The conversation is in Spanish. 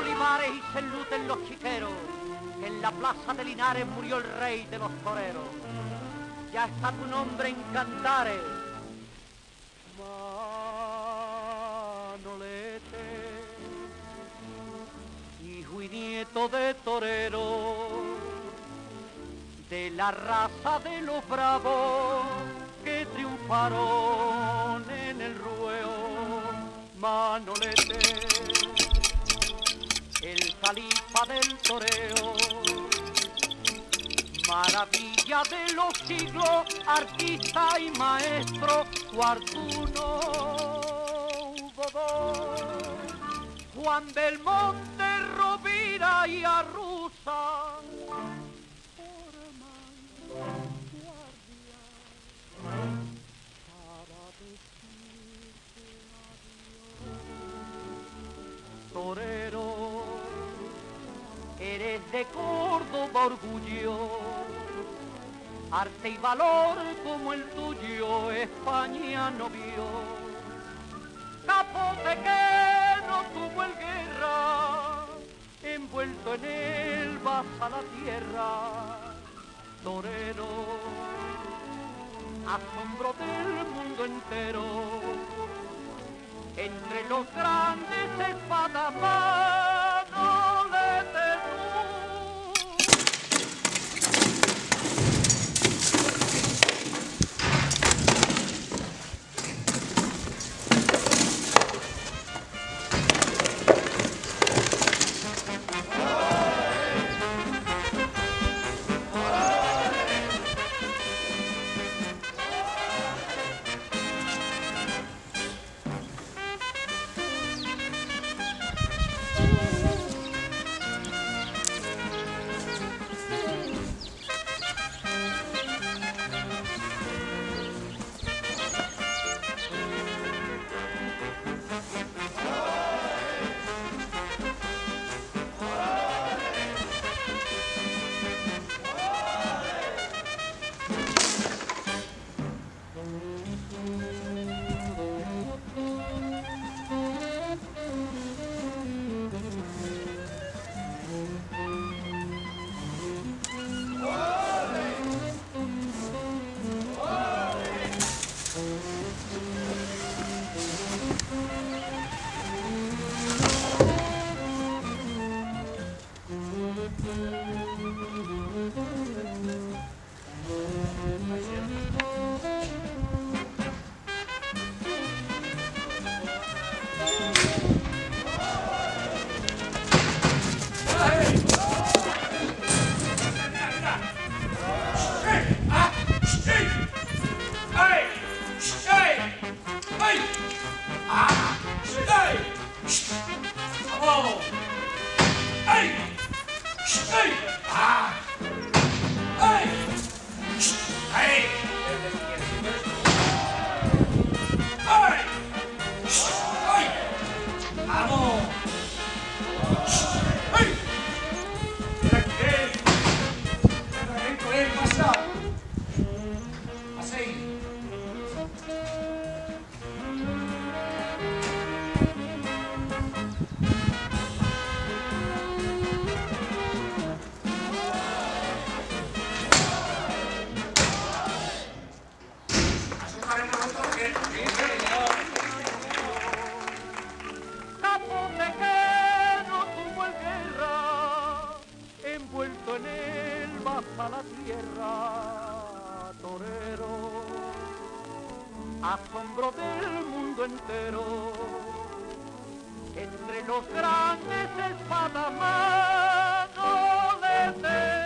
olivares y se enluten los chiqueros, que en la plaza de Linares murió el rey de los toreros. Ya está tu nombre en Cantares, Manolete, hijo y nieto de torero, de la raza de los bravos que triunfaron en el rueo. Manolete, el califa del toreo, maravilla de los siglos, artista y maestro, cuartuno hubo dos, Juan Belmonte, Rovira y Arruza, torero, eres de Córdoba orgullo, arte y valor como el tuyo España no vio. Capote que no tuvo el guerra, envuelto en él vas a la tierra. Torero, asombro del mundo entero, entre los grandes espadas Manolete tú. A la tierra, torero, asombro del mundo entero, entre los grandes espadas Manolete.